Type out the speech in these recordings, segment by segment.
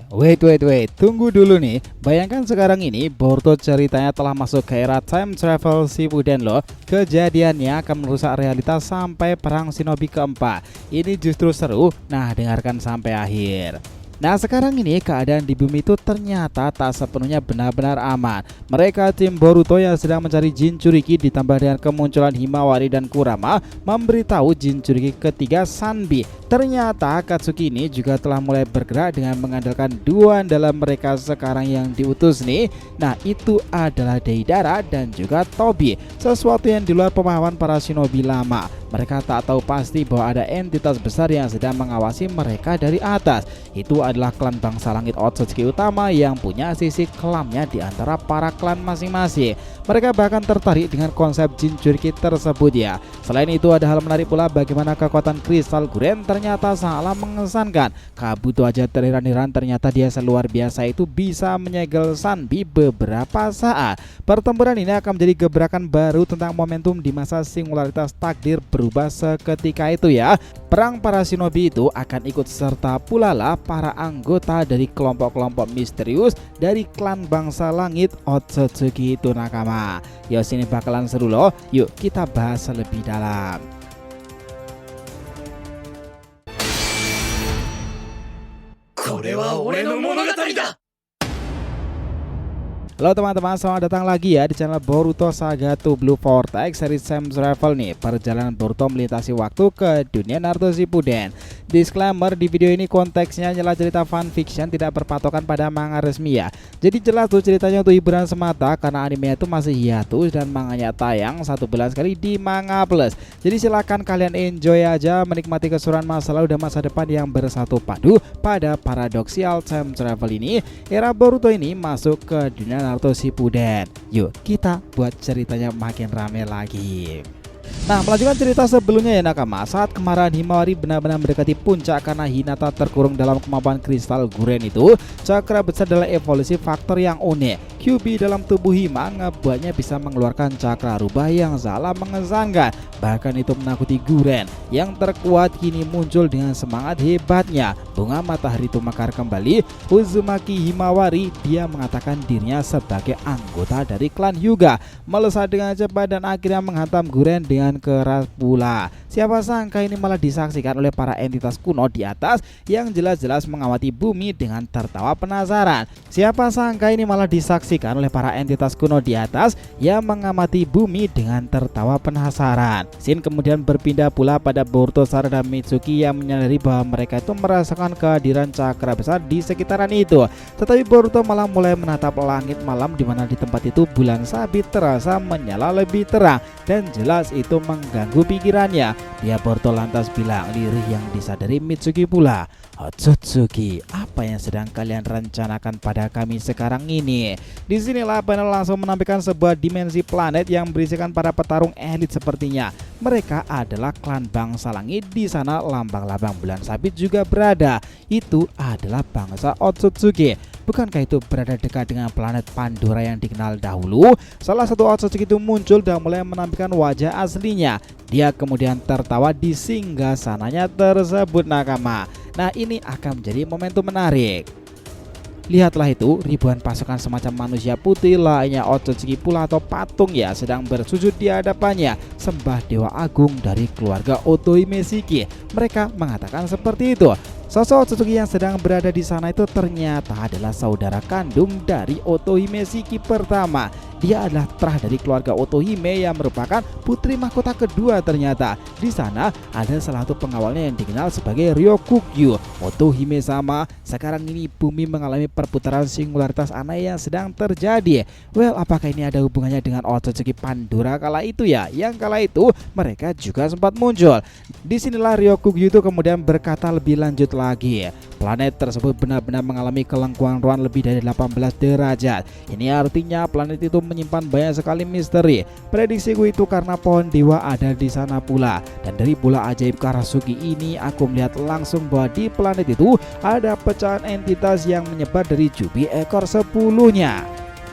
Wait, tunggu dulu nih. Bayangkan sekarang ini Boruto ceritanya telah masuk ke era time travel Shippuden loh. Kejadiannya akan merusak realitas sampai perang shinobi keempat. Ini justru seru, nah dengarkan sampai akhir. Nah sekarang ini keadaan di bumi itu ternyata tak sepenuhnya benar-benar aman. Mereka tim Boruto yang sedang mencari Jinchuriki ditambah dengan kemunculan Himawari dan Kurama memberitahu Jinchuriki ketiga Sanbi. Ternyata Akatsuki ini juga telah mulai bergerak dengan mengandalkan dua andalan mereka sekarang yang diutus nih. Nah itu adalah Deidara dan juga Tobi, sesuatu yang di luar pemahaman para shinobi lama. Mereka tak tahu pasti bahwa ada entitas besar yang sedang mengawasi mereka dari atas. Itu adalah klan bangsa langit Otsutsuki utama yang punya sisi kelamnya di antara para klan masing-masing. Mereka bahkan tertarik dengan konsep Jinchuriki tersebut ya. Selain itu ada hal menarik pula bagaimana kekuatan kristal Guren ternyata sangatlah mengesankan. Kabuto aja terheran-heran ternyata dia seluar biasa itu bisa menyegel Sanbi beberapa saat. Pertempuran ini akan menjadi gebrakan baru tentang momentum di masa singularitas takdir berubah seketika itu ya. Perang para shinobi itu akan ikut serta pula lah para anggota dari kelompok-kelompok misterius dari klan bangsa langit Otsutsuki itu nakama. Yo sini bakalan seru loh. Yuk kita bahas lebih dalam. Halo teman-teman, selamat datang lagi ya di channel Boruto Saga to Blue Vortex seri Time Travel nih. Perjalanan Boruto melintasi waktu ke dunia Naruto Shippuden. Disclaimer, di video ini konteksnya adalah cerita fanfiction, tidak berpatokan pada manga resmi ya. Jadi jelas tuh ceritanya untuk hiburan semata karena animenya itu masih hiatus dan manganya tayang 1 bulan sekali di Manga Plus. Jadi silakan kalian enjoy aja menikmati keseruan masa lalu dan masa depan yang bersatu padu pada paradoxical time travel ini. Era Boruto ini masuk ke dunia Naruto Shippuden. Yuk kita buat ceritanya makin rame lagi. Nah melanjutkan cerita sebelumnya ya nakama. Saat kemarahan Himawari benar-benar mendekati puncak karena Hinata terkurung dalam kemampuan kristal Guren itu, cakra besar adalah evolusi faktor yang unik. Kyuubi dalam tubuh Hima ngebuatnya bisa mengeluarkan cakra rubah yang salah mengesankan. Bahkan itu menakuti Guren yang terkuat kini muncul dengan semangat hebatnya. Bunga matahari itu mekar kembali. Uzumaki Himawari, dia mengatakan dirinya sebagai anggota dari klan Hyuga, melesat dengan cepat dan akhirnya menghantam Guren dengan keras pula. Siapa sangka ini malah disaksikan oleh para entitas kuno di atas yang jelas-jelas mengamati bumi dengan tertawa penasaran. Siapa sangka ini malah disaksikan oleh para entitas kuno di atas yang mengamati bumi dengan tertawa penasaran. Scene kemudian berpindah pula pada Boruto, Sarada dan Mitsuki yang menyadari bahwa mereka itu merasakan kehadiran cakra besar di sekitaran itu. Tetapi Boruto malah mulai menatap langit malam di mana di tempat itu bulan sabit terasa menyala lebih terang dan jelas itu mengganggu pikirannya. Dia Boruto lantas bilang lirih yang disadari Mitsuki pula, "Otsutsuki, apa yang sedang kalian rencanakan pada kami sekarang ini?" Disinilah panel langsung menampilkan sebuah dimensi planet yang berisikan para petarung elit sepertinya. Mereka adalah klan bangsa langit. Di sana lambang-lambang bulan sabit juga berada. Itu adalah bangsa Otsutsuki. Bukankah itu berada dekat dengan planet Pandora yang dikenal dahulu? Salah satu Otsutsuki itu muncul dan mulai menampilkan wajah aslinya. Dia kemudian tertawa di singgasananya tersebut nakama. Nah ini akan menjadi momentum menarik. Lihatlah itu, ribuan pasukan semacam manusia putih lainnya Otsutsuki pula atau patung ya sedang bersujud di hadapannya, sembah dewa agung dari keluarga Otohime Shiki. Mereka mengatakan seperti itu. Sosok Otsutsuki yang sedang berada di sana itu ternyata adalah saudara kandung dari Otohime Shiki pertama. Dia adalah terah dari keluarga Otohime yang merupakan putri mahkota kedua ternyata. Di sana ada salah satu pengawalnya yang dikenal sebagai Ryokugyu. Otohime sama, sekarang ini bumi mengalami perputaran singularitas aneh yang sedang terjadi. Well, apakah ini ada hubungannya dengan Otsutsuki Pandora kala itu ya? Yang kala itu mereka juga sempat muncul. Disinilah Ryokugyu itu kemudian berkata lebih lanjut lagi. Planet tersebut benar-benar mengalami kelengkuan ruang lebih dari 18 derajat. Ini artinya planet itu menyimpan banyak sekali misteri. Prediksiku itu karena pohon dewa ada di sana pula. Dan dari bola ajaib Karasugi ini aku melihat langsung bahwa di planet itu ada pecahan entitas yang menyebar dari jubi ekor 10-nya.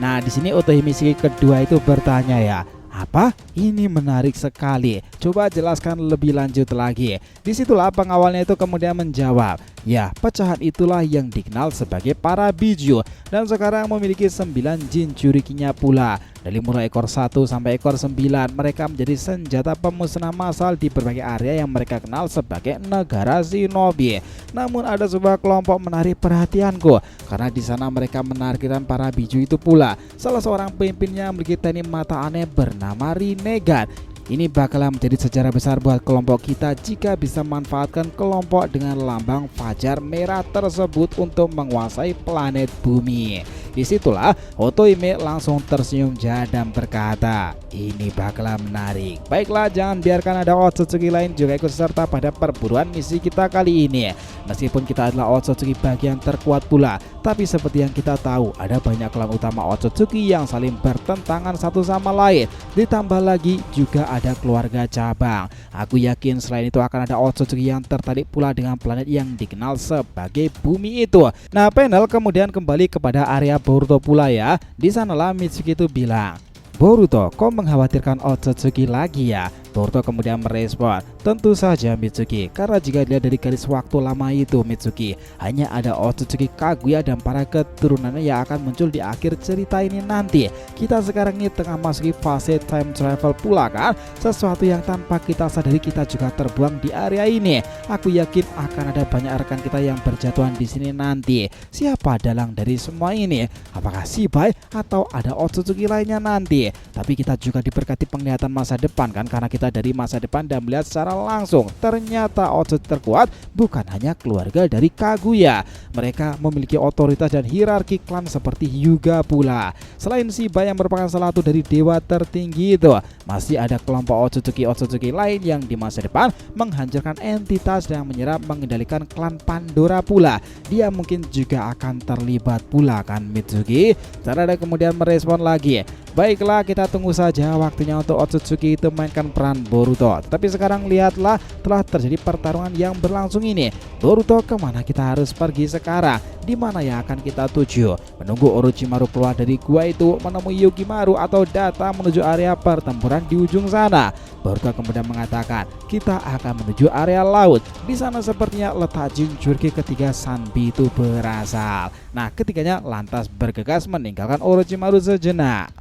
Nah di sini Otohime Shiki kedua itu bertanya ya, Apa? Ini menarik sekali. Coba jelaskan lebih lanjut lagi. Disitulah pengawalnya itu kemudian menjawab, ya, pecahan itulah yang dikenal sebagai para biju dan sekarang memiliki 9 jin jurikinya pula. Dari mulai ekor 1 sampai ekor 9, mereka menjadi senjata pemusnah massal di berbagai area yang mereka kenal sebagai negara shinobi. Namun ada sebuah kelompok menarik perhatianku, karena di sana mereka menargetkan para biju itu pula. Salah seorang pemimpinnya memiliki teknik mata aneh bernama Rinnegan. Ini bakalan menjadi sejarah besar buat kelompok kita jika bisa memanfaatkan kelompok dengan lambang fajar merah tersebut untuk menguasai planet bumi. Disitulah Otohime langsung tersenyum jahat dan berkata, ini bakalan menarik. Baiklah, jangan biarkan ada Otsutsuki lain juga ikut serta pada perburuan misi kita kali ini. Meskipun kita adalah Otsutsuki bagian terkuat pula, tapi seperti yang kita tahu, ada banyak klan utama Otsutsuki yang saling bertentangan satu sama lain. Ditambah lagi juga ada keluarga cabang. Aku yakin selain itu akan ada Otsutsuki yang tertarik pula dengan planet yang dikenal sebagai bumi itu. Nah, panel kemudian kembali kepada area Boruto pula ya. Di sanalah Mitsuki itu bilang, Boruto, kau mengkhawatirkan Otsutsuki lagi ya? Boruto kemudian merespon, tentu saja Mitsuki, karena jika dilihat dari garis waktu lama itu Mitsuki, hanya ada Otsutsuki Kaguya dan para keturunannya yang akan muncul di akhir cerita ini nanti. Kita sekarang ini tengah masuki fase time travel pula kan, sesuatu yang tanpa kita sadari kita juga terbuang di area ini. Aku yakin akan ada banyak rekan kita yang berjatuhan di sini nanti. Siapa dalang dari semua ini? Apakah Shibai atau ada Otsutsuki lainnya nanti? Tapi kita juga diberkati penglihatan masa depan kan, karena kita dari masa depan dan melihat secara langsung ternyata Otsutsuki terkuat bukan hanya keluarga dari Kaguya. Mereka memiliki otoritas dan hierarki klan seperti Hyuga pula. Selain Shibai yang merupakan salah satu dari dewa tertinggi itu, masih ada kelompok Otsutsuki lain yang di masa depan menghancurkan entitas yang menyerap mengendalikan klan Pandora pula. Dia mungkin juga akan terlibat pula kan Mitsuki. Sarada kemudian merespon lagi, baiklah, kita tunggu saja waktunya untuk Otsutsuki itu mainkan peran Boruto. Tapi sekarang lihatlah, telah terjadi pertarungan yang berlangsung ini. Boruto, kemana kita harus pergi sekarang? Di mana yang akan kita tuju? Menunggu Orochimaru keluar dari gua itu, menemui Yukimaru, atau datang menuju area pertempuran di ujung sana? Boruto kemudian mengatakan, kita akan menuju area laut. Di sana sepertinya letak Jinchuriki ketiga Sanbi itu berasal. Nah, ketiganya lantas bergegas meninggalkan Orochimaru sejenak.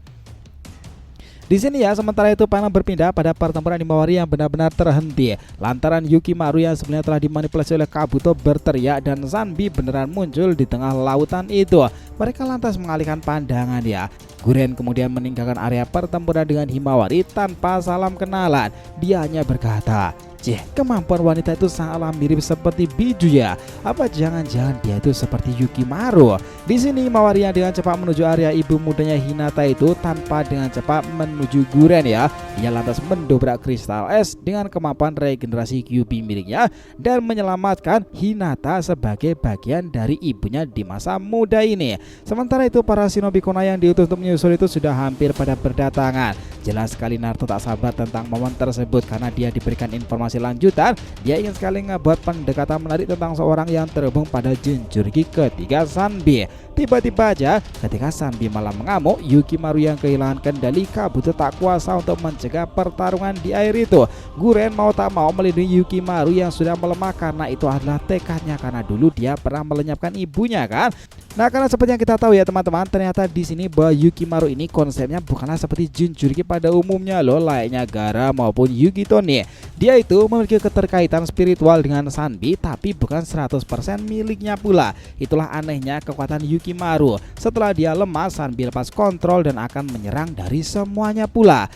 Di sini ya, sementara itu panel berpindah pada pertempuran Himawari yang benar-benar terhenti lantaran Yukimaru yang sebenarnya telah dimanipulasi oleh Kabuto berteriak dan Sanbi beneran muncul di tengah lautan itu. Mereka lantas mengalihkan pandangan ya. Guren kemudian meninggalkan area pertempuran dengan Himawari tanpa salam kenalan. Dia hanya berkata, kemampuan wanita itu sangatlah mirip seperti biju ya. Apa jangan-jangan dia itu seperti Yukimaru? Di sini Himawari yang dengan cepat menuju area ibu mudanya Hinata itu tanpa dengan cepat menuju Guren ya. Dia lantas mendobrak kristal es dengan kemampuan regenerasi Kyuubi miliknya dan menyelamatkan Hinata sebagai bagian dari ibunya di masa muda ini. Sementara itu para shinobi Konoha yang diutus untuk menyusul itu sudah hampir pada berdatangan. Jelas sekali Naruto tak sabar tentang momen tersebut karena dia diberikan informasi lanjutan. Dia ingin sekali ngebuat pendekatan menarik tentang seorang yang terhubung pada Jinchuriki ketiga Sanbi. Tiba-tiba aja ketika Sanbi malah mengamuk, Yukimaru yang kehilangan kendali Kabuto tak kuasa untuk mencegah pertarungan di air itu. Guren mau tak mau melindungi Yukimaru yang sudah melemah karena itu adalah tekadnya, karena dulu dia pernah melenyapkan ibunya kan. Nah, karena seperti yang kita tahu ya teman-teman, ternyata di sini bahwa Yukimaru ini konsepnya bukanlah seperti Jinchuriki pada umumnya loh, layaknya Gaara maupun Yugito nih. Dia itu memiliki keterkaitan spiritual dengan Sanbi tapi bukan 100% miliknya pula. Itulah anehnya kekuatan Yukimaru. Setelah dia lemah, Sanbi lepas kontrol dan akan menyerang dari semuanya pula.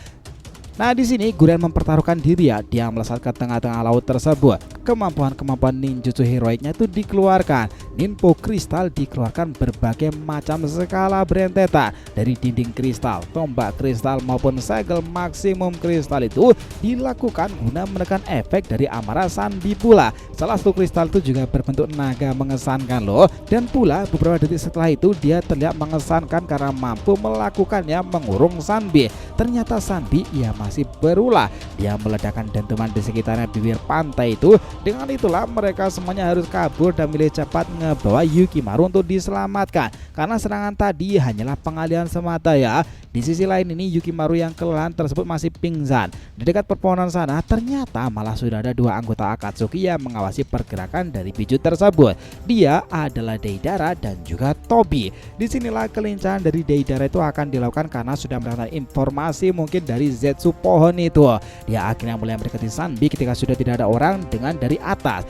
Nah, di sini Guren mempertaruhkan diri ya. Dia melesat ke tengah-tengah laut tersebut. Kemampuan-kemampuan ninjutsu heroiknya itu dikeluarkan. Ninpo kristal dikeluarkan berbagai macam skala berentetan. Dari dinding kristal, tombak kristal maupun segel maksimum kristal itu dilakukan guna menekan efek dari amarah Sanbi pula. Salah satu kristal itu juga berbentuk naga mengesankan loh. Dan pula beberapa detik setelah itu dia terlihat mengesankan karena mampu melakukannya mengurung Sanbi. Ternyata Sanbi masih berulah. Dia meledakkan dentuman di sekitarnya bibir pantai itu. Dengan itulah mereka semuanya harus kabur dan milih cepat ngebawa Yukimaru untuk diselamatkan. karena serangan tadi hanyalah pengalihan semata ya. Di sisi lain ini Yukimaru yang kelelahan tersebut masih pingsan. Di dekat perpohonan sana ternyata malah sudah ada dua anggota Akatsuki yang mengawasi pergerakan dari biju tersebut. Dia adalah Deidara dan juga Tobi. Disinilah kelincahan dari Deidara itu akan dilakukan karena sudah mendapatkan informasi mungkin dari Zetsu pohon itu. Dia akhirnya mulai mendekati Sanbi ketika sudah tidak ada orang dengan dari atas.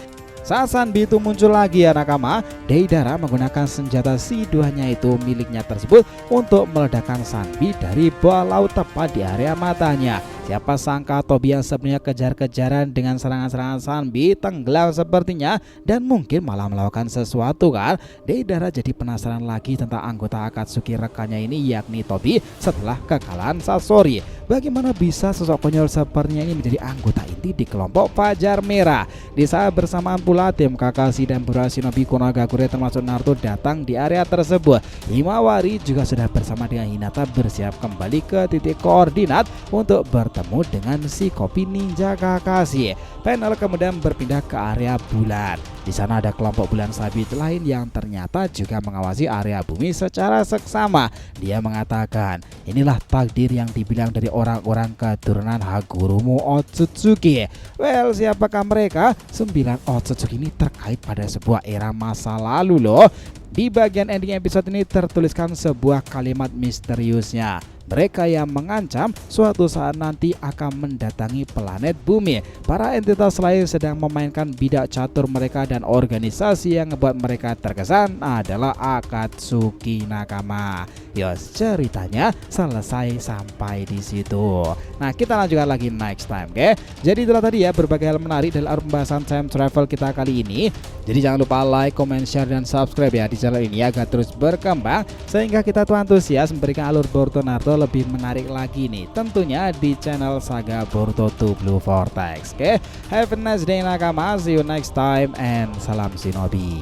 Saat Sanbi itu muncul lagi ya nakama, Deidara menggunakan senjata si-2-nya itu miliknya tersebut untuk meledakkan Sanbi dari bawah laut tepat di area matanya. Siapa sangka Tobi yang sebenarnya kejar-kejaran dengan serangan-serangan Sanbi tenggelam sepertinya dan mungkin malah melakukan sesuatu kan. Deidara jadi penasaran lagi tentang anggota Akatsuki rekannya ini yakni Tobi setelah kekalahan Sasori. Bagaimana bisa sosok konyol sepertinya ini menjadi anggota inti di kelompok Fajar Merah? Di saat bersamaan pula tim Kakashi dan beberapa shinobi Konogakure termasuk Naruto datang di area tersebut. Himawari juga sudah bersama dengan Hinata bersiap kembali ke titik koordinat untuk bertemu dengan si kopi ninja Kakashi. Panel kemudian berpindah ke area bulan. Di sana ada kelompok bulan sabit lain yang ternyata juga mengawasi area bumi secara seksama. Dia mengatakan, inilah takdir yang dibilang dari orang-orang keturunan Hagurumo Otsutsuki. Well, siapakah mereka? 9 Otsutsuki ini terkait pada sebuah era masa lalu loh. Di bagian ending episode ini tertuliskan sebuah kalimat misteriusnya. Mereka yang mengancam suatu saat nanti akan mendatangi planet bumi. Para entitas lain sedang memainkan bidak catur mereka dan organisasi yang membuat mereka terkesan adalah Akatsuki Nakama. Yos, ceritanya selesai sampai di situ. Nah, kita lanjutkan lagi next time, oke? Jadi itulah tadi ya berbagai hal menarik dalam pembahasan time travel kita kali ini. Jadi jangan lupa like, comment, share, dan subscribe ya di channel ini agar terus berkembang sehingga kita tuh antusias memberikan alur Boruto Naruto lebih menarik lagi nih, tentunya di channel Saga Boruto 2 Blue Vortex. Oke, have a nice day nakama, see you next time and salam shinobi.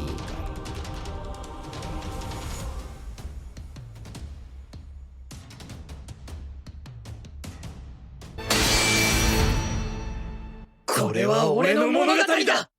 Korewa ore no monogatari da!